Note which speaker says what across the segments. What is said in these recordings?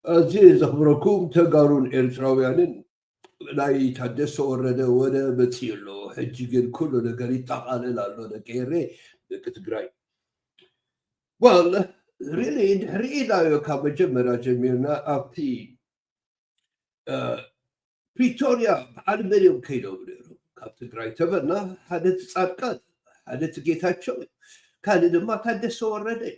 Speaker 1: أزي زخبركم تقارون إرتراويانين لا يتحدث ورده ولا بتصيرلو حجيجن كله نقري تقال لالو نقيري كتقراي والله really ريدا يوكا بجمرا جميرنا أبتي بريتوريا على مليون كيلو بليرو كتقراي تبنا هذا تصادقات هذا تجيتاتشو كان دما تحدث ورده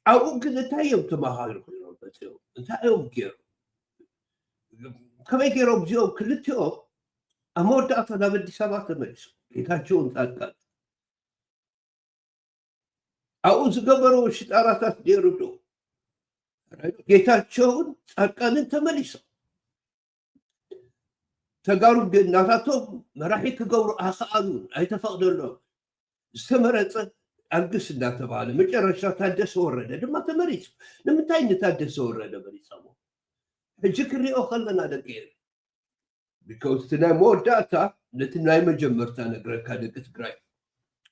Speaker 1: أو كذا تايم تماهر بتيو تايم كيرو كم يكيرو بجو كلتيو أمور داتا نبدي سبعة مجلس يتاجون تاكل أو زقبرو شتارات ديرو يتاجون تاكل أنت مليس تقارب ناتاتهم راح يكقورو أخالون أي تفقدوا له استمرت أنقص الناس بعد مجرد تادس ورده لما تمريس لما تاين تادس ورده مريسامو الجكري أخلنا دقير because تنا more data نتناي مجمرتا نقرأ كذا كتقرأ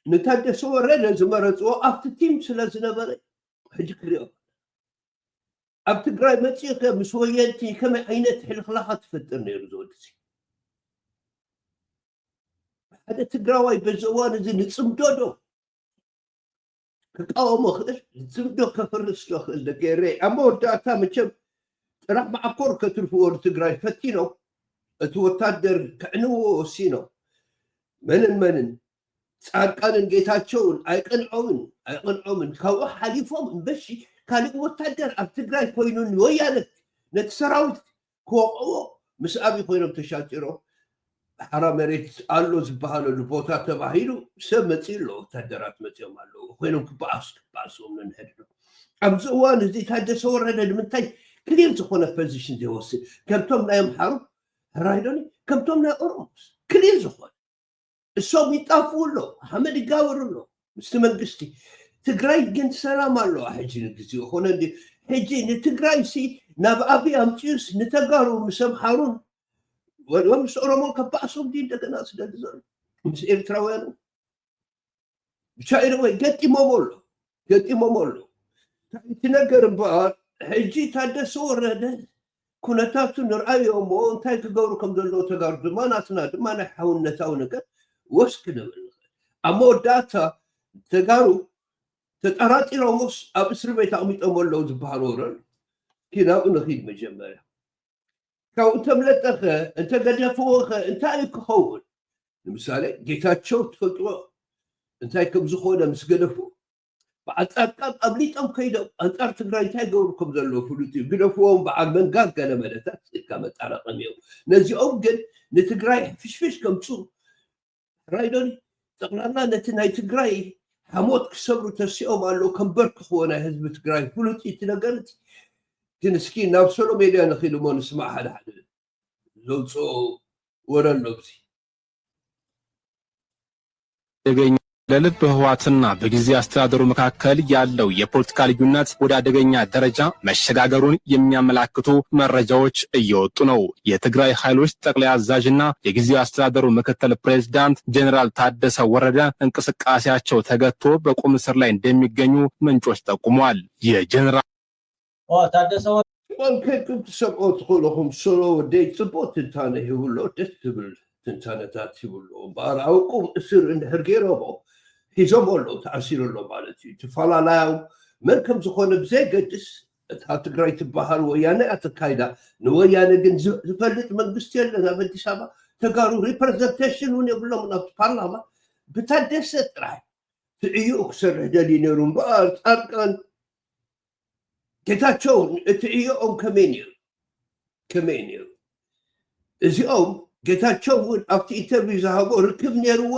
Speaker 1: نتادس ورده زمرت after team سلازنا الجكري أبتقرأ متيك مسوياتي كما عينت حلقلاها تفترني رزودسي هذا تقرأ بزوان زي نتصمدودو كقاوم أخذ نتصمدو كفرس أخذ دقيري أمور داتا مجم راح مع كوركة تلفور تقرأ فتينو توتادر كأنه سينو منن صار كان جيتاتشون أيقنعون كوا حليفهم بشي كان وتادر أبتقرأ كوينون ويانت نتسراوت كوا مسأبي كوينون تشاتيرو حرام ريت قالوا زبالو البوتا تبعيلو سمتيلو تادرات متيوم قالوا كوينون كباسو من الهدو أبزوان زي تادس ورنا المنتاج كلير زخونا بوزيشن دي وصل كم لا يمحرم رايدوني كم لا أرمس كلير زخونا الصوم يطافوا له حمد يقاوروا له مستمنقستي تقراي جنت سلام الله حجي نقزي وخونا دي حجي نتقراي سي ناب أبي أمتيوس نتقارو مسامحارون ومس أرمون كباسهم دين دقنا سداد زر مس إرتراويانو بشايرو قتي ممولو تنقر بار حجي تادس ورده كونتاتو نرأيهم وانتاي تقوركم دلو تقارد ما ناتنا ما نحاول نتاونك وسكنا أمو داتا تقارو تتأراتي رموس أبسر بيت أميت أمولو زبارورا كنا نخيد مجمّرة كاو تملت أنت قد يفوخ أنت عليك خول مثال جيتات شوت فتوى أنت كم زخونة مسقدفو بعد أرقام قبليت أم كيدو أنت أرتقرأي تاقوركم دلو فلوتي قدفوهم بعد من قال كان ملتات كامت على قميو نزي أوجد نتقرأي فيش كم تصور رايدوني تقلنا نتنهي تقرأي حموت كسبرو تسيئو مالو كم برك خوانا هزب تقرأي فلوتي تنقلت تنسكين نفسه ميديا نخيلو ما نسمع هذا حد زوجو ورا النبسي
Speaker 2: ለልብ ህዋትና በጊዜ አስተዳደሩ መካከል ያለው የፖለቲካ ልዩነት ወደ አደገኛ ደረጃ መሸጋገሩን የሚያመላክቱ መረጃዎች እየወጡ ነው። የትግራይ ኃይሎች ጠቅላይ አዛዥና የጊዜው አስተዳደሩ ምክትል ፕሬዝዳንት ጀነራል ታደሰ ወረደ እንቅስቃሴያቸው ተገቶ በቁም እስር ላይ እንደሚገኙ ምንጮች ጠቁመዋል። የጀነራል
Speaker 3: ታደሰ
Speaker 1: ወንከቱ ተሰቆት ሆለኩም ሶሎ ዴት ጽቦት እንታነ ይሁሎ ደስብል ትንታነታት ይሁሎ ባራውቁም እስር እንደርጌሮቦ ሂዞሞሎ ተአሲሩሎ ማለት ተፈላላው መልከም ዝኾነ ብዘይ ገድስ እታ ትግራይ ትበሃል ወያነ አተካይዳ ንወያነ ግን ዝፈልጥ መንግስት የለን ኣብ አዲስ አበባ ተጋሩ ሪፕሬዘንቴሽን ውን የብሎም ናብ ፓርላማ ብታደሰ ጥራይ ትዕዩ ክሰርሕ ደሊ ነይሩ እምበር ጻድቃን ጌታቸውን እትዕዮኦም ከመይ ነይሩ እዚኦም ጌታቸውን ኣብቲ ኢንተርቪው ዝሃቦ ርክብ ነይርዎ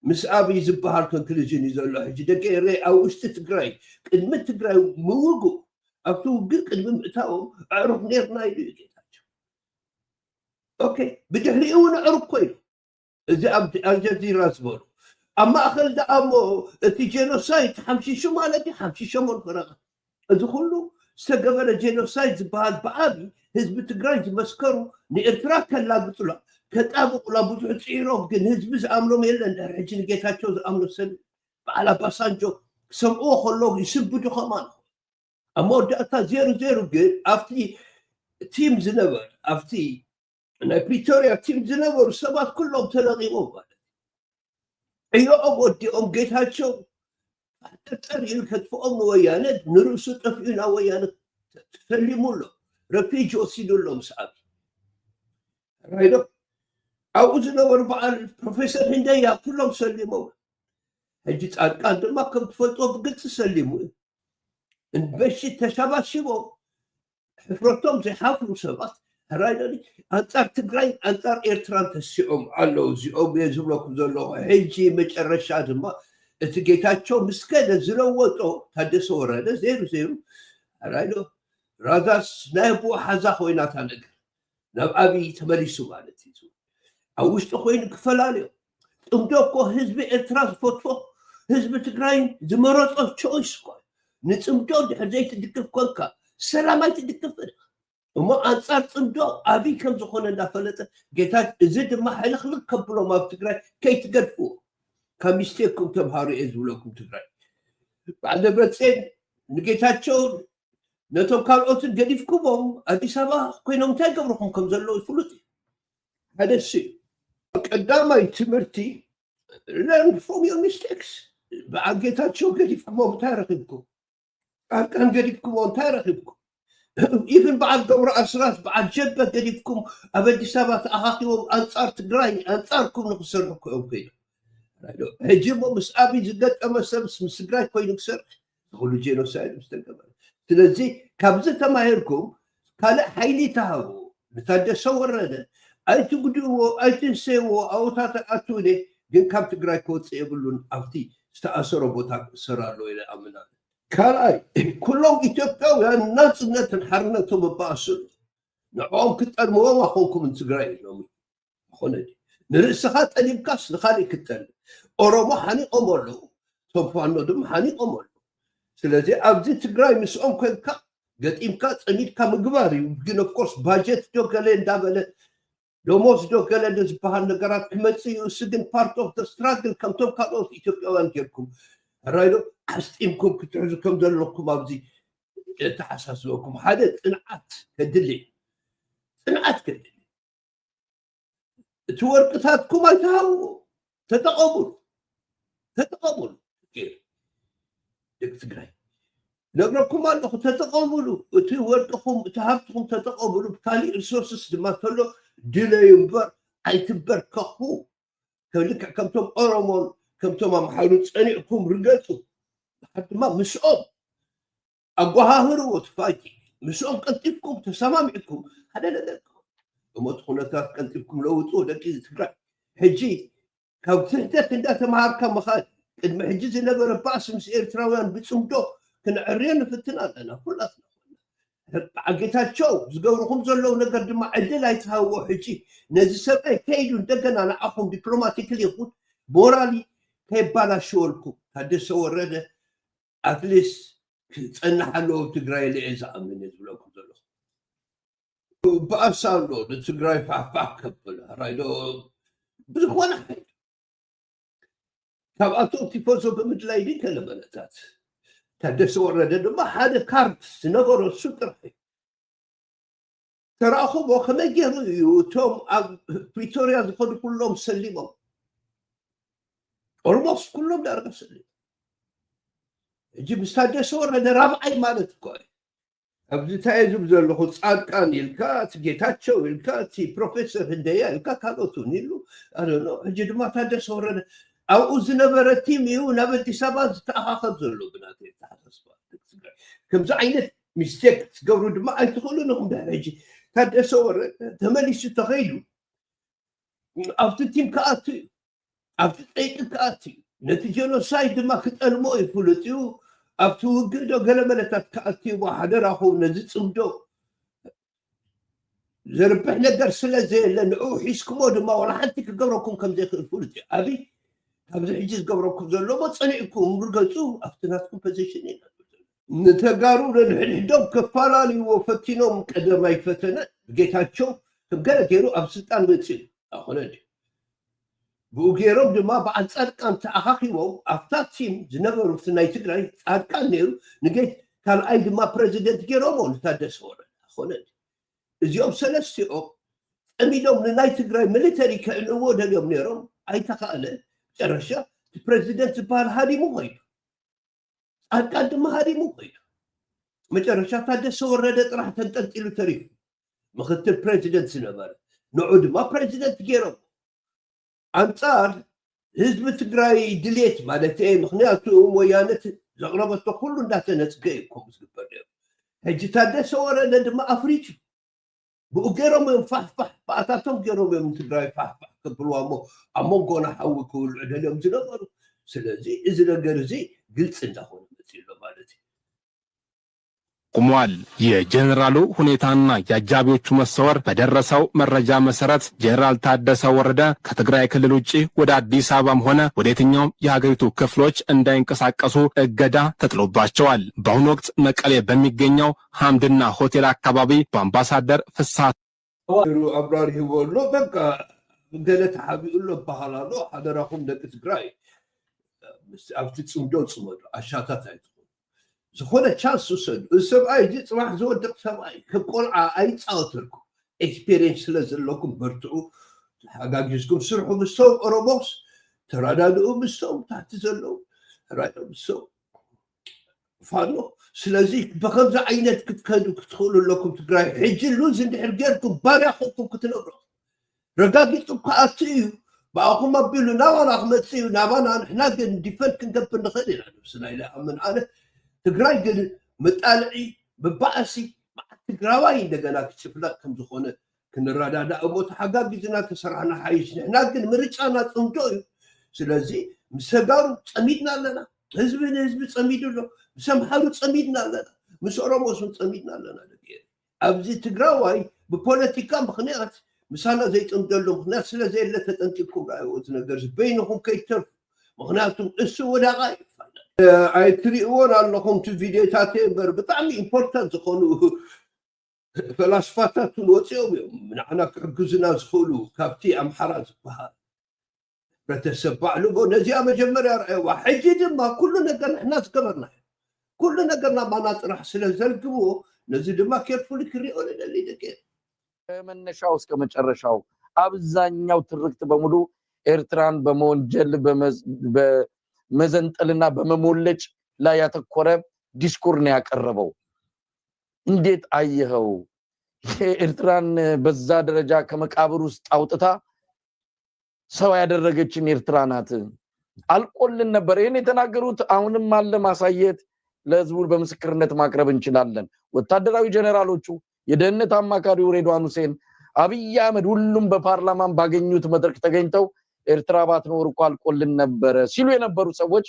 Speaker 1: ምስ ኣብይ ዝበሃል ኮንክሉዥን እዩ ዘሎ ሕጂ ደቂረ ኣብ ውሽጢ ትግራይ ቅድሚ ትግራይ ምውጉእ ኣብቲ ውግእ ቅድሚ ምእታዎም ኣዕሩኽ ነርና ኢሉ እዩ ጌታቸው ኦኬ ብድሕሪኡ እውን ኣዕሩኽ ኮይኑ እዚ ኣብ ኣልጀዚራ ዝበሉ ኣብ ማእኸል ደኣ እሞ እቲ ጄኖሳይድ ሓምሺሹ ማለት እዩ ሓምሺሾሞን ፍረቐ እዚ ኩሉ ዝተገበረ ጄኖሳይድ ዝበሃል ብዓብይ ህዝቢ ትግራይ ዝመስከሩ ንኤርትራ ከላግጡላ ከጣብቁላ ብዙሕ ፅዒሮም ግን ህዝቢ ዝኣምኖም የለን ድሕሪ ሕጂ ንጌታቸው ዝኣምኖ ሰብ በዓል ኣባሳንጆ ክሰምዕዎ ከለዉ ይስብዱ ኸማ أمودأتا 0-0 ግን ኣብቲ ቲም ዝነበር ኣብቲ ናይ ፕሪቶሪያ ቲም ዝነበሩ ሰባት ኩሎም ተለቒሞም ማለት እዮኦም ወዲኦም ጌታቸው ጠጠር ኢሉ ከጥፍኦም ንወያነ ንርእሱ ጠፊኡ ናብ ወያነ ተሰሊሙሎ ረፊጅ ወሲዱሎ ምስ ዓብ ራይዶ ኣብኡ ዝነበሩ በዓል ፕሮፌሰር ህንደያ ኩሎም ሰሊሞም ሕጂ ጻድቃን ድማ ከም ትፈልጦ ብግልፂ ሰሊሙ በሺ ተሸባሽቦም ሕፍረቶም ዘይሓፍሩ ሰባት ራይዶኒ ኣንጻር ትግራይ ኣንጻር ኤርትራን ተሲዖም ኣለዉ እዚኦም እየ ዝብለኩም ዘለኹ ሕጂ መጨረሻ ድማ እቲ ጌታቸው ምስ ከደ ዝለወጦ ታደሰ ወረደ 0-0 ራይዶ ራዛስ ናይ ኣቦ ሓዛ ኮይናታ ነገር ናብ ኣብይ ተመሊሱ ማለት እዩ ኣብ ውሽጢ ኮይኑ ክፈላለዮ ጥምዶ እኮ ህዝቢ ኤርትራ ዝፈትፎ ህዝቢ ትግራይ ዝመረፆ ቾይስ እኮ ንፅምዶ ድሕር ዘይትድግፍ ኮንካ ሰላም ኣይትድግፍ እሞ ኣንጻር ፅምዶ ኣብይ ከም ዝኾነ እንዳፈለጠ ጌታ እዚ ድማ ሕልኽልኽ ከብሎም ኣብ ትግራይ ከይትገድፍዎ ካብ ሚስቴክኩም ተምሃሩ እየ ዝብለኩም ትግራይ በዓል ደብረፅዮን ንጌታቸው ነቶም ካልኦትን ገዲፍኩሞም ኣዲስ ኣበባ ኮይኖም እንታይ ገብርኩም ከም ዘለዎ ይፍሉጥ እዩ ሓደ እሱ ቀዳማይ ትምህርቲ learn from your mistakes በዓል ጌታቸው ገዲፍኩሞም እንታይ ረኺብኩም ጻድቃን ገዲፍኩሞም እንታይ ረኺብኩም ኢቭን በዓል ገብሩ ኣስራት በዓል ጀበ ገዲፍኩም ኣብ ኣዲስ ኣበባ ተኣኻኺቦም ኣንጻር ትግራይ ኣንጻርኩም ንክሰርሑ ኮይኦም ኮይኖም ሕጂ እሞ ምስ ኣብይ ዝገጠመ ሰብስ ምስ ትግራይ ኮይኑ ክሰርሕ ዝኩሉ ጄኖሳይድ ምስ ተገበረ ስለዚ ካብዚ ተማሂርኩም ካልእ ሓይሊ ተሃቡ ንታደሰ ወረደ ኣይትጉድእዎ ኣይትንሰይዎ ኣብኡታት ኣትውኔ ግን ካብ ትግራይ ክወፅእ የብሉን ኣብቲ ዝተኣሰሮ ቦታ ክእሰር ኣለዎ ኢለ ኣምና ካልኣይ ኩሎም ኢትዮጵያውያን ናፅነትን ሓርነቶም ኣባኣስሉ ንዕኦም ክጠልምዎም ኣኾንኩም ንትግራይ ኢሎም ኣኾነ ንርእስኻ ጠሊምካስ ንኻሊእ ክጠልም ኦሮሞ ሓኒቆም ኣለዉ ቶም ፋኖ ድማ ሓኒቆም ኣለዉ ስለዚ ኣብዚ ትግራይ ምስኦም ኮንካ ገጢምካ ፀሚድካ ምግባር እዩ ግን ኦፍኮርስ ባጀት ዶ ገለ እንዳበለ ደሞዝ ዶ ገለ ዝበሃል ነገራት ክመፅእ እዩ እሱ ግን ፓርት ኦፍ ስትራግል ከምቶም ካልኦት ኢትዮጵያውያን ጌርኩም ራይዶ ኣስጢምኩም ክትሕዙ ከም ዘለኩም ኣብዚ ተሓሳስበኩም ሓደ ፅንዓት ከድሊ ፅንዓት ከድሊ እቲ ወርቅታትኩም ኣይተሃብዎ ተጠቐሙሉ ተጠቐሙሉ ደቂ ትግራይ ነግረኩም ኣለኹ ተጠቐሙሉ እቲ ወርቅኹም እቲ ሃብትኩም ተጠቐሙሉ ብካሊእ ሪሶርስስ ድማ ተሎ ድለዩ እምበር ኣይትበርከኹ ልክዕ ከምቶም ኦሮሞን ከምቶም ኣምሓሩ ፀኒዕኩም ርገፁ ድማ ምስኦም ኣጓሃህርዎ ትፋይቲ ምስኦም ቀልጢፍኩም ተሰማሚዕኩም ሓደ ነገር እሞት ኩነታት ቀልጢፍኩም ለውጥዎ ደቂ ትግራይ ሕጂ ካብ ትሕተት እንዳተምሃርካ ምኻድ ቅድሚ ሕጂ ዝነበረ ባእሲ ምስ ኤርትራውያን ብፅምዶ ክንዕርዮ ንፍትን ኣለና ኩላትና በዓል ጌታቸው ዝገብርኩም ዘለዉ ነገር ድማ ዕድል ኣይትሃብዎ ሕጂ ነዚ ሰብኣይ ከይዱ እንደገና ንዓኹም ዲፕሎማቲክሊ ይኹን ሞራሊ ከይባላሽወልኩም ታደሰ ወረደ ኣትሊስት ክፀንሕ ኣለዎ ትግራይ ልዕል ዝኣምን እየ ዝብለኩም ዘለኹ በኣሳ ኣሎ ንትግራይ ፋሕፋሕ ከብል ራይዶ ብዝኾነ ሓይሉ ካብኣቶም ቲፎዞ ብምድላይ ድን ከለመለታት ታደሰ ወረደ ድማ ሓደ ካርድ ዝነበሮ እሱ ጥራሕ እዩ ተረኣኽቦ ከመይ ገይሩ እዩ እቶም ኣብ ፕሪቶሪያ ዝኸዱ ኩሎም ሰሊሞም ኦልሞስት ኩሎም ዳርጋ ሰሊሞም ሕጂ ምስ ታደሰ ወረደ ራብዓይ ማለት እኮ እዩ ኣብዚ ተያይዙ ዘለኹ ጻድቃን ኢልካ እቲ ጌታቸው ኢልካ እቲ ፕሮፌሰር ህንደያ ኢልካ ካልኦት እውን ኢሉ ኣነ ሕጂ ድማ ታደሰ ወረደ ኣብኡ ዝነበረ ቲም እዩ ናብ ኣዲስ ኣበባ ዝተኣኻኸብ ዘሎ ብናተይ ተሓሳስባ ከምዚ ዓይነት ሚስቴክ ትገብሩ ድማ ኣይትኽእሉን ኢኹም ድሕሪ ሕጂ ታደሰ ወረደ ተመሊሱ ተኸይዱ ኣብቲ ቲም ከኣቱ እዩ ኣብቲ ፀይቂ ከኣቱ እዩ ነቲ ጀኖሳይድ ድማ ክጠልሞ ይፍሉጥ እዩ ኣብቲ ውግእ ዶ ገለ መለታት ከኣቱ እዩ ሓደራኹም ነዚ ፅምዶ ዘርብሕ ነገር ስለ ዘየለ ንዕኡ ሒዝኩሞ ድማ ዋላ ሓንቲ ክገብረኩም ከም ዘይክእል ፍሉጥ እዩ ኣብይ ኣብዚ ሕጂ ዝገብረኩም ዘለዎ ፀኒዕኩም ርገፁ ኣብቲ ናትኩም ፖዚሽን ኢና ንተጋሩ ነድሕድሕዶም ከፈላለይዎ ፈቲኖም ቀደማይ ፈተነ ጌታቸው ከም ገለ ገይሩ ኣብ ስልጣን መፅእ ኣኾነ ብኡ ገይሮም ድማ በዓል ጻድቃን ተኣኻኺቦም ኣብታ ቲም ዝነበሩ ናይ ትግራይ ጻድቃን ነይሩ ካልኣይ ድማ ፕሬዚደንት ገይሮሞ ታደሰ ወረደ ኾነ እዚኦም ሰለስቲኦም ፀሚዶም ንናይ ትግራይ ሚሊተሪ ከዕንዎ ደልዮም ነይሮም ኣይተኻእለን መጨረሻ ፕሬዚደንት ዝበሃል ሃዲሙ ኾይዱ ጻድቃን ድማ ሃዲሙ ኾይዱ መጨረሻ ታደሰ ወረደ ጥራሕ ተንጠልጢሉ ተሪፉ ምክትል ፕሬዚደንት ዝነበረ ንዑ ድማ ፕሬዚደንት ገይሮም አንጻር ህዝቢ ትግራይ ድሌት ማለት ምክንያቱ ወያነት ዘቕረበቶ ኩሉ እንዳተነፅገ ይኮም ዝግበር ነይሩ ሕጂ ታደሰ ወረደ ድማ ኣፍሪጁ ብኡ ገይሮም እዮም ፋሕፋሕ በኣታቶም ገይሮም እዮም ትግራይ ፋሕፋሕ ከብልዋ እሞ ኣብ መንጎና ሓዊ ክውልዑ ደልዮም ዝነበሩ ስለዚ እዚ ነገር እዚ ግልፂ እንዳኾነ መፅሎ ማለት እዩ
Speaker 2: ቁሟል። የጀነራሉ ሁኔታና የአጃቢዎቹ መሰወር በደረሰው መረጃ መሰረት ጀነራል ታደሰ ወረደ ከትግራይ ክልል ውጪ ወደ አዲስ አበባም ሆነ ወደ የትኛውም የሀገሪቱ ክፍሎች እንዳይንቀሳቀሱ እገዳ ተጥሎባቸዋል። በአሁኑ ወቅት መቀሌ በሚገኘው ሐምድና ሆቴል አካባቢ በአምባሳደር ፍስሐ
Speaker 1: አብራሪ ይወሎ በቃ ገለት ሓቢኡሎ ባህላሎ ሓደራኹም ደቂ ትግራይ ኣብቲ ጽምዶ ጽመዱ ኣሻታት ኣይት ዝኾነ ቻንስ ውሰዱ ሰብኣይ እዚ ፅባሕ ዝወድቕ ሰብኣይ ከም ቆልዓ ኣይፃወተልኩም ኤክስፔሪንስ ስለ ዘለኩም በርትዑ ሓጋጊዝኩም ስርሑ ምስቶም ኦሮሞስ ተራዳድኡ ምስቶም ታሕቲ ዘለዉ ተራድኡ ምስቶም ፋኖ ስለዚ ብከምዚ ዓይነት ክትከዱ ክትኽእሉ ኣለኩም ትግራይ ሕጂ ሉዝ እንድሕር ጌርኩም ባርያ ኽእኩም ክትነብሩ ረጋጊፅኩም ከኣቱ እዩ ብኣኹም ኣቢሉ ናባና ክመፅ እዩ ናባና ንሕና ግን ዲፈንድ ክንገብር ንኽእል ኢና ንብስና ኢለ ኣምን ኣነ ትግራይ ግን መጣልዒ ብባእሲ ትግራዋይ እንደገና ክጭፍለቅ ከም ዝኾነ ክንረዳዳእ እሞ ተሓጋጊዝና ተሰራሕና ሓይሽ ንሕና ግን ምርጫና ፅምዶ እዩ ስለዚ ምስ ተጋሩ ፀሚድና ኣለና ህዝቢ ንህዝቢ ፀሚዱ ኣሎ ምስ ኣምሓሩ ፀሚድና ኣለና ምስ ኦሮሞስ ፀሚድና ኣለና ኣብዚ ትግራዋይ ብፖለቲካ ምክንያት ምሳና ዘይፅምደሉ ምክንያት ስለዘየለ ተጠንቂቅኩም ራእይዎ እቲ ነገር በይንኹም ከይተርፉ ምክንያቱም እሱ ወዳቓ ይፋል ኣይትሪእዎን ኣለኹም እቲ ቪድዮታት እምበር ብጣዕሚ ኢምፖርታንት ዝኾኑ ፈላስፋታትን ወፂኦም እዮም ንዓና ክሕግዙና ዝኽእሉ ካብቲ ኣምሓራ ዝበሃል ሕብረተሰብ ባዕሉ ነዚኣ መጀመርያ ርአይዋ ሕጂ ድማ ኩሉ ነገር ንሕና ዝገበርና ኩሉ ነገር ናባና ጥራሕ ስለ ዘርግብዎ ነዚ ድማ ኬርፉሊ ክሪኦ ንደሊ ደቂ
Speaker 3: ከመነሻው እስከ መጨረሻው አብዛኛው ትርክት በሙሉ ኤርትራን በመወንጀል በመዘንጠልና በመሞለጭ ላይ ያተኮረ ዲስኩር ነው ያቀረበው። እንዴት አየኸው? ኤርትራን በዛ ደረጃ ከመቃብር ውስጥ አውጥታ ሰው ያደረገችን ኤርትራ ናት። አልቆልን ነበር ይሄን የተናገሩት። አሁንም አለ ማሳየት ለህዝቡ በምስክርነት ማቅረብ እንችላለን። ወታደራዊ ጀነራሎቹ የደህንነት አማካሪው ሬድዋን ሁሴን አብይ አህመድ ሁሉም በፓርላማን ባገኙት መድረክ ተገኝተው ኤርትራ ባትኖር እኮ አልቆልን ነበር ሲሉ የነበሩ ሰዎች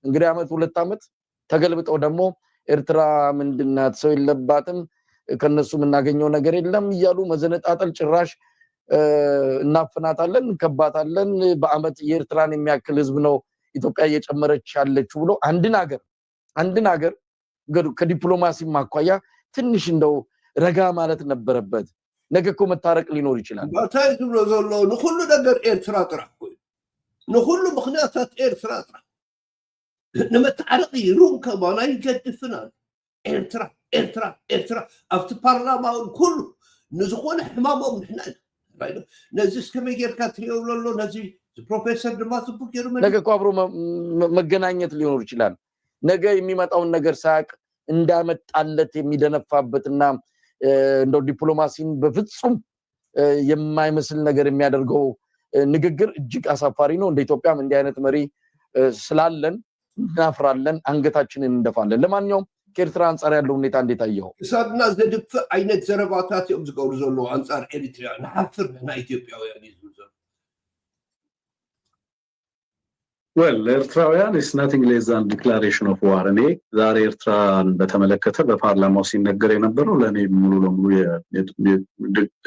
Speaker 3: እንግዲህ አመት ሁለት አመት ተገልብጠው ደግሞ ኤርትራ ምንድናት ሰው የለባትም ከነሱ ምናገኘው ነገር የለም እያሉ መዘነጣጠል ጭራሽ እናፍናታለን እንከባታለን በአመት የኤርትራን የሚያክል ህዝብ ነው ኢትዮጵያ እየጨመረች ያለችው ብሎ አንድን ሀገር ከዲፕሎማሲ ማኳያ ትንሽ እንደው ረጋ ማለት ነበረበት። ነገ እኮ መታረቅ ሊኖር ይችላል።
Speaker 1: ባታይ ዝብሎ ዘሎ ንኹሉ ነገር ኤርትራ ጥራሕ ኮይኑ ንኹሉ ምክንያታት ኤርትራ ጥራሕ ንመታረቂ ሩም ከማና ይገድፍናል። ኤርትራ ኣብቲ ፓርላማውን ኩሉ ንዝኾነ ሕማሞም ንሕና ነዚ እስከመይ ጌርካ ትሪኦ ዘሎ ነዚ ፕሮፌሰር ድማ ጽቡቅ ጌሩ
Speaker 3: ነገ እኮ አብሮ መገናኘት ሊኖር ይችላል። ነገ የሚመጣውን ነገር ሳያቅ እንዳመጣለት የሚደነፋበትና እንደው ዲፕሎማሲን በፍጹም የማይመስል ነገር የሚያደርገው ንግግር እጅግ አሳፋሪ ነው። እንደ ኢትዮጵያም እንዲህ አይነት መሪ ስላለን እናፍራለን፣ አንገታችንን እንደፋለን። ለማንኛውም ከኤርትራ አንፃር ያለው ሁኔታ እንዴት አየኸው?
Speaker 1: እሳድና ዘድፍ አይነት ዘረባታት እዮም ዝገብሩ ዘለዉ አንፃር ኤሪትሪያ ንሓፍር ና ኢትዮጵያውያን ይዝሉ ዘሎ
Speaker 4: Well, ኤርትራውያን is nothing less than declaration of war። እኔ ዛሬ ኤርትራን በተመለከተ በፓርላማው ሲነገር የነበረው ለኔ ሙሉ ለሙሉ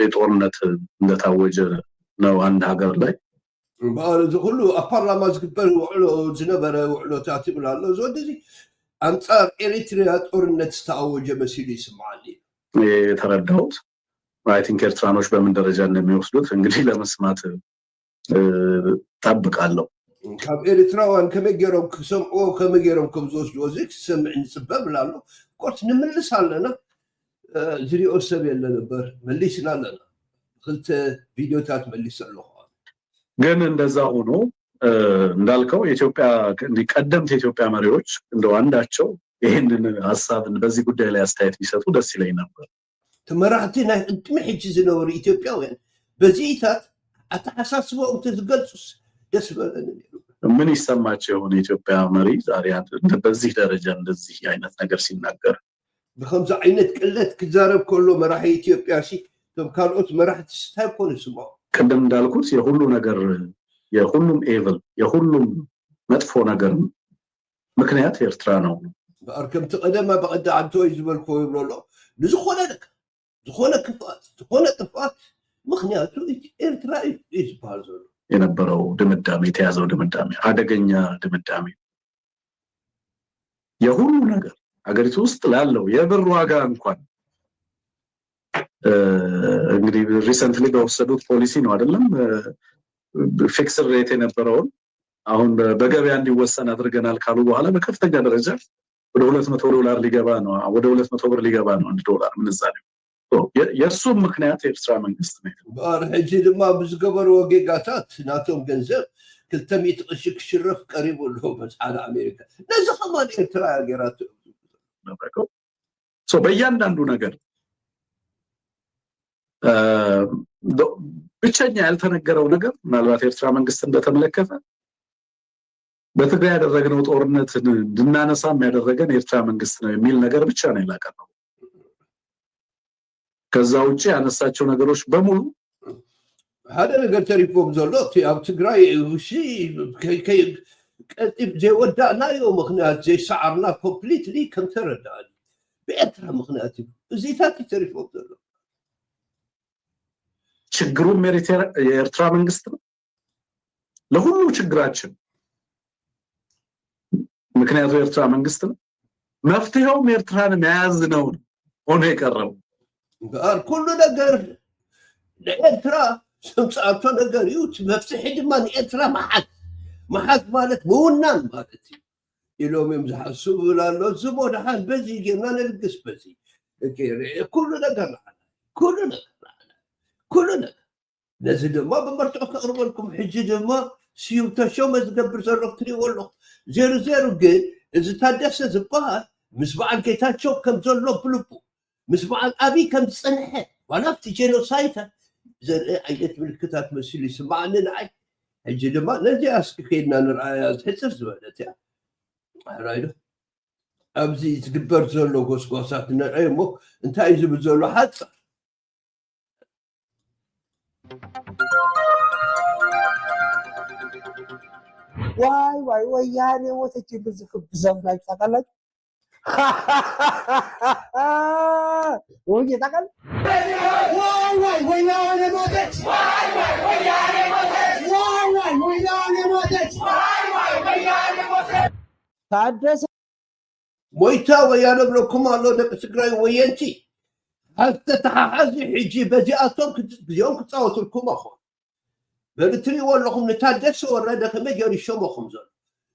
Speaker 4: የጦርነት እንደታወጀ ነው አንድ ሀገር ላይ
Speaker 1: ባለ ሁሉ ፓርላማ ዝግበር ውዕሎ ዝነበረ ውዕሎታት ይብላል ዘወደዚ አንፃር ኤሪትሪያ ጦርነት ስታወጀ መሲሉ ይስማዓል
Speaker 4: የተረዳሁት። አይ ቲንክ ኤርትራኖች በምን ደረጃ እንደሚወስዱት እንግዲህ ለመስማት ጠብቃለሁ።
Speaker 1: ካብ ኤርትራውያን ከመይ ገይሮም ክሰምዕዎ ከመይ ገይሮም ከም ዝወስድዎ እዚ ክሰምዕ ንፅበብ ብላሎ ኮርስ ንምልስ ኣለና ዝሪኦ ሰብ የለ ነበር መሊስና ኣለና ክልተ ቪድዮታት መሊስ ኣለኹ
Speaker 4: ግን እንደዛ ሆኖ እንዳልከው የኢትዮጵያ ቀደምት የኢትዮጵያ መሪዎች እንደው አንዳቸው ይሄንን ሐሳብን በዚህ ጉዳይ ላይ አስተያየት ቢሰጡ ደስ ይለኝ ነበር
Speaker 1: ተመራሕቲ ናይ ቅድሚ ሕጂ ዝነበሩ ኢትዮጵያውያን በዚህታት አተሐሳስበው ተዝገልጹስ ደስ በለን
Speaker 4: ምን ይሰማቸው የሆነ የኢትዮጵያ መሪ ዛሬ በዚህ ደረጃ እንደዚህ አይነት ነገር ሲናገር
Speaker 1: በከምዛ አይነት ቅለት ክዛረብ ከሎ መራሒ ኢትዮጵያ ሲ ከም ካልኦት መራሕቲ ስታይ ኮን ስማው
Speaker 4: ቅድም እንዳልኩት የሁሉ ነገር የሁሉም ኤቭል የሁሉም መጥፎ ነገር ምክንያት ኤርትራ ነው
Speaker 1: በአርከም ተቀደማ በቀዳ አንተ ይዝበልኮ ይብሎሎ ንዝኾነ ነገር ዝኾነ ክፋት ዝኾነ ጥፋት ምክንያቱ ኤርትራ ይዝባል ዘሎ
Speaker 4: የነበረው ድምዳሜ የተያዘው ድምዳሜ አደገኛ ድምዳሜ የሁሉ ነገር አገሪቱ ውስጥ ላለው የብር ዋጋ እንኳን እንግዲህ ሪሰንትሊ በወሰዱት ፖሊሲ ነው አይደለም ፊክስድ ሬት የነበረውን አሁን በገበያ እንዲወሰን አድርገናል ካሉ በኋላ በከፍተኛ ደረጃ ወደ $200 ሊገባ ነው ወደ 200 ብር ሊገባ ነው $1 ምንዛሬ የእሱም ምክንያት የኤርትራ መንግስት ነው
Speaker 1: ባርሕጂ ድማ ብዝገበሩ ወጌጋታት ናቶም ገንዘብ 200 ቅርሺ ክሽረፍ ቀሪቡ ለው በጻዕዳ አሜሪካ ነዚ ከማን ኤርትራ ያገራት
Speaker 4: በእያንዳንዱ ነገር ብቸኛ ያልተነገረው ነገር ምናልባት ኤርትራ መንግስት እንደተመለከተ በትግራይ ያደረግነው ጦርነት እንድናነሳም ያደረገን ኤርትራ መንግስት ነው የሚል ነገር ብቻ ነው ያላቀረበው ከዛ ውጪ ያነሳቸው ነገሮች በሙሉ
Speaker 1: هذا ነገር ተሪፎም ዘሎ ኣብ ትግራይ ውሺ ቀጥብ ዘይወዳእናዮ ምክንያት ዘይሰዓርና ኮምፕሊትሊ ከም ተረዳእኒ በኤርትራ ምክንያት እዚታት ተሪፎም ዘሎ
Speaker 4: ችግሩም የኤርትራ መንግስት ነው ለሁሉ ችግራችን ምክንያቱ የኤርትራ መንግስት ነው መፍትሄውም ኤርትራን መያዝ ነው ሆኖ የቀረው
Speaker 1: ጋር ሁሉ ነገር ለኤርትራ ስምጻቶ ነገር ይውት መፍትሄ ድማ ኤርትራ ማሓት ማለት ምውናን ማለት ኢሎም የምዝሓስቡ ብላሎ ዝሞ ደሓን በዚ ጌርና ነልግስ በዚ ኩሉ ነገር ነዚ ድማ ብመርትዖ ከቕርበልኩም ሕጂ ድማ ሲዩተሾመ ዝገብር ዘሎ ክትሪእዎ ኣለኹ ዜሩ ግን እዚ ታደሰ ዝበሃል ምስ በዓል ጌታቸው ከም ዘሎ ብልቡ ምስ በዓል ኣብይ ከም ዝፀንሐ ዋላብቲ ጄኖሳይታት ዘርኢ ዓይነት ምልክታት መሲሉ ይስማዓኒ ንዓይ ሕጂ ድማ ነዚ ኣስኪ ከይድና ንርኣያ ዝሕፅር ዝበለት እያ ራይዶ ኣብዚ ዝግበር ዘሎ ጎስጓሳት ንርአዮ እሞ እንታይ እዩ ዝብል ዘሎ ሓፃር
Speaker 5: ዋይ ወያኔ ሞተች ብዝክብዘው ላይ ታውቃላችሁ ወይ ታውቃል ዋይ ወያኔ ሞተች ታደሰ
Speaker 1: ሞይታ ወያነ ብለኩም ኣሎ ደቂ ትግራይ ወየንቲ ሃልተተሓሓዚ ሕጂ በዚኣቶም ግዜኦም ክፃወትልኩም ኣኹ በብትሪእዎ ኣለኹም ንታደሰ ወረደ ከመይ ገይሩ ይሸመኹም ዘሎ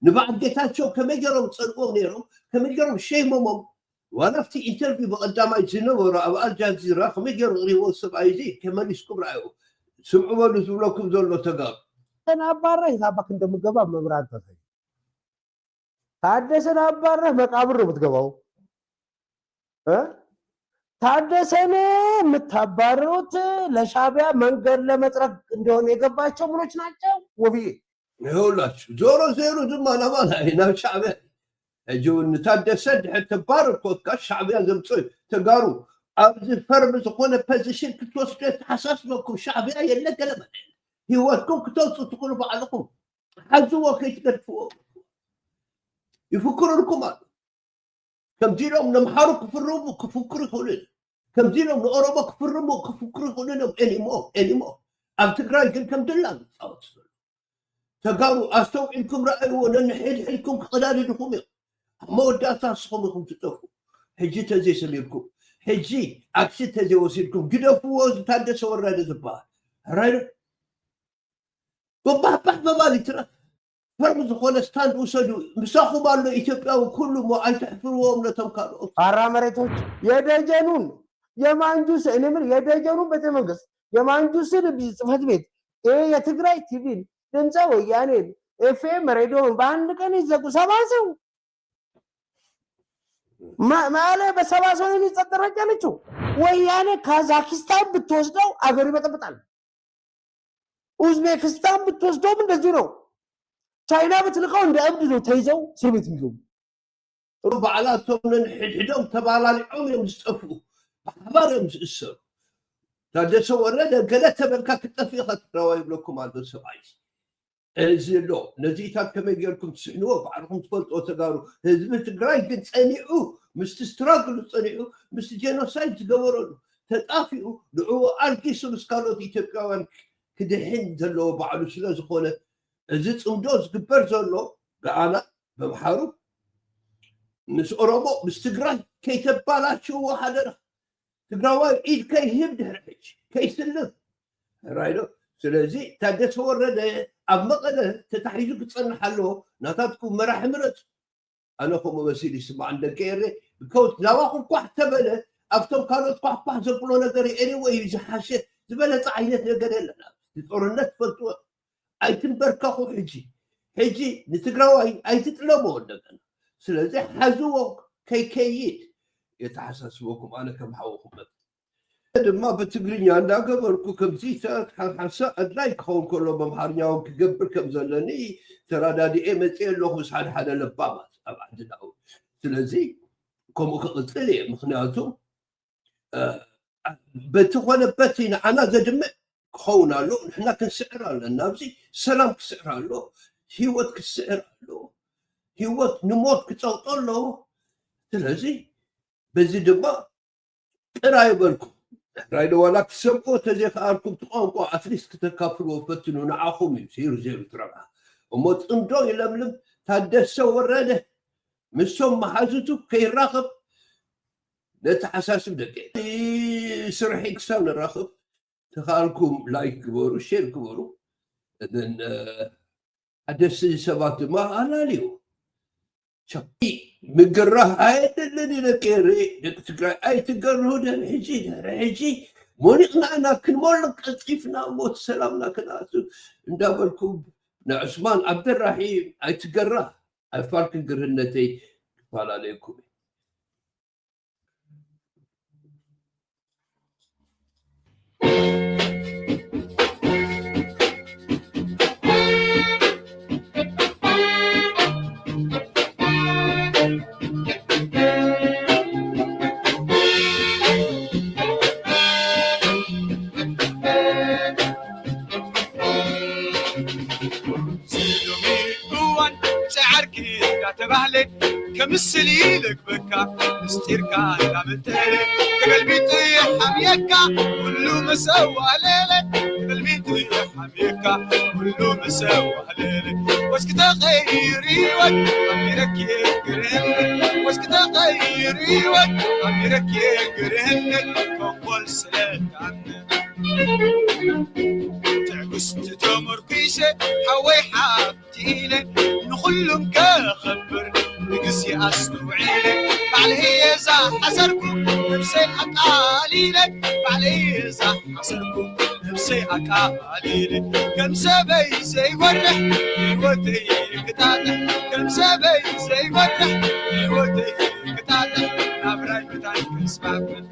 Speaker 1: ንበዓል ጌታቸው ከመይ ገይሮም ፀልቦም ነይሮም ከመይ ገይሮም ሸይሞሞም ዋላፍቲ ኢንተርቪው በቀዳማይ ዝነበሩ ኣብ ኣልጃዚራ ከመይ ገይሩ ቅሪቦ ሰብኣይ እዚ ከመሊስኩም ረኣዩ ስምዑ በሉ ዝብለኩም ዘሎ ተጋሩ
Speaker 5: ተናባረ ሂሳባክ እንደምገባ መብራት ተሰይ ታደሰን አባረህ መቃብር ነው የምትገባው ታደሰን የምታባሩት ለሻቢያ መንገድ ለመጥረግ እንደሆነ የገባቸው ምኖች ናቸው ወብዬ
Speaker 1: ይኸውላችሁ ዞሮ ዜሮ ድማ ናባና ናብ ሻዕቢያ እጅውን ታደሰ ድሕር ተባረር ኮትካ ሻዕቢያ ዘምፅኦ ተጋሩ ኣብዚ ፈርሚ ዝኾነ ፖዚሽን ክትወስዱ ተሓሳስበኩም ሻዕቢያ የለ ገለ ማለት ህይወትኩም ክትወፁ ትኽእሉ ባዕልኩም ሓዝዎ ከይትገድፍዎ يفكروا لكم كم دينهم نمحروا كفكروا يقولون كم دينهم نقربوا كفكروا يقولون انيمو اب تقراي كم دلان تقالوا استوعبكم رايوا نحيد حلكم قلال لكم ما ودات اصحابكم تطفوا حجي تزي سليكم حجي اكسي تزي وسيلكم قدفوا تادس وراد زبال رايد بابا بالي ترى فرم زخون ستاند وسدوا مساخوا بالله إثيوبيا وكل ما أيتحفروهم لتمكالوت
Speaker 5: አራመሬቶች የደጀኑን የማንጁስ እኔ ምን የደጀኑን ቤተመንግስት የማንጁስን ጽፈት ቤት የትግራይ ቲቪን ድምፀ ወያኔን ኤፍኤም ሬዲዮን በአንድ ቀን ይዘጉ ሰባሰው ማለ በሰባሰው ነው ይጸደረጃለችው ወያኔ ካዛኪስታን ብትወስደው አገር ይበጠብጣል ኡዝቤክስታን ብትወስደው እንደዚህ ነው ቻይና ብትልቀው እንደ እብድ ነው ተይዘው እስር ቤት ይገቡ
Speaker 1: ربعلاتهم نحدهم تبالالعهم يمسطفوا بحبارهم يسسر تادسو ورده قالت تبركا كتفيخه روايب لكم على السبعيس ازلو نزيتات كما يقولكم تسعنوا بعرفهم تفلطوا تقاروا هزم تقراي قد صنيعوا مستستراقلوا صنيعوا مستجينوسايد تقوروا تطافئوا دعوا اركيسو مسكالوت ايتوبياوان كدحين زلو بعلو سلا زخونه ازي صمدوز قبر زلو قانا بمحارو مس أوروبا مس تقرأ كي تبالا شو هذا تقرأ إيد كي يبدأ كي يسلم رايدو سلازي تادس هو الرد أبمقنا تتحيزو كتصنع حلو ناتاتكم مراح مرت أنا خو ممثل يسمع عندك كيري بكوت لا واخد قح تبلا أفتم كانوا قح زبلونا قري anyway يزحاشي زبالة تعينت لقري لنا تطورنا تفلتوا أي تنبركاخو حجي نتقرأ أي تتلموا عندنا سلازي حزوك كيكيد يتحسسوكم أنا كم حوكم ما بتقريني أنا قبركم كم زيتا حسا أدلايك هون كله بمحارنيا وكقبر كم زلني ترى دادي إيمتين لو مسحد حدا لبامات أبعد الأول سلازي كم قلتلي مخناتهم بتخوانا باتينا أنا زدمع خونا له نحنا كنسعر لنا بزي سلام كسعر له هيوت كسعر له هيوت نموت كتوطن له سلازي بزي دبا راي بالكم راي ولا تسمعوا تزيخ اركم تقوموا اتليست تكافلوا وفتنوا نعاهم يصير زيرو ترى وموت اندو يلملم تادسوا ورده مسهم محازتو كي راخب نتحساس بدقيق سرحي كسام نراخب تخالكم لايك كبروا شير كبروا اذن ادس سبات ما انا اليوم شقي مقراه عيد اللي نكيري تقرا اي تقرهو ده حجي مونيقنا انا كن مولك قطيفنا موت سلامنا كناتو اندابلكم عثمان عبد الرحيم اي تقراه اي فارك قرنتي قال عليكم
Speaker 6: كمسلي لك بكا مستيركا لعبتلي قلبي طيح حميكا كله مسوى ليلة قلبي طيح حميكا كله مسوى ليلة واسكت غيري وك أميرك يقرهن واسكت غيري وك أميرك يقرهن كوكول سلك عنك تعقست تمر كيسة حوي حابتيلة نخلهم كخبر نقسي أستوعيلك بعليه زح حسركم نفسي أقاليلك بعليه زح حسركم نفسي أقاليلك كم سبي زي ورح يوتي قطاطح كم سبي زي ورح يوتي قطاطح نابراي بتاعي كسباب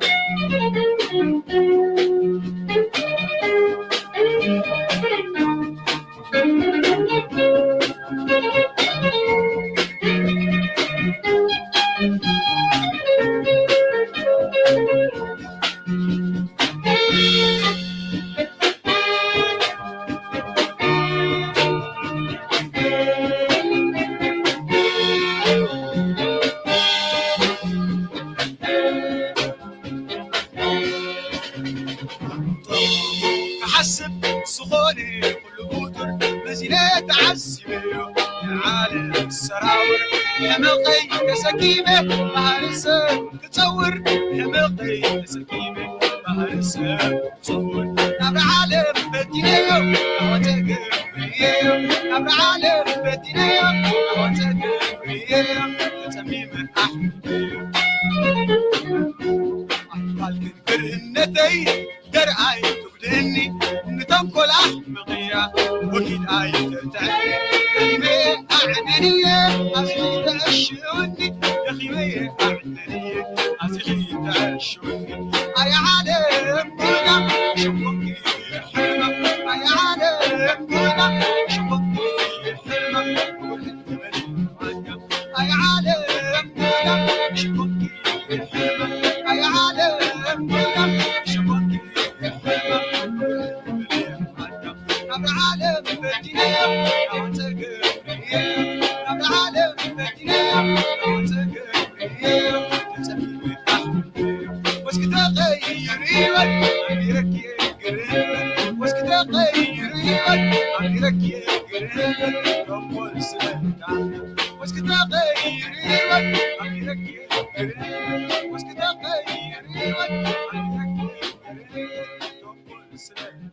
Speaker 6: سكيمة بهرسة تصور يمقي سكيمة بهرسة تصور نبع عالم بدينيو وتقف أمر عالم بدينية وتقرية تميم أحمد أطفال كنكر النتي درعي تبدلني نتنقل أحمقية وكيد آية تعني خيمة أعدنية أزغي تأشوني يا خيمة أعدنية أزغي تأشوني أي عالم بنا شبكي حلمة أي عالم بنا شبكي حلمة أي عالم بنا شبكي حلمة أي عالم بنا شبكي حلمة أبر عالم بدينية وتقرية أبر عالم بدينية وتقرية تسمي أحمد واسكت غير يمن أميرك يقرن واسكت غير يمن أميرك يقرن أول سنة واسكت غير يمن أميرك يقرن واسكت غير يمن أميرك يقرن أول سنة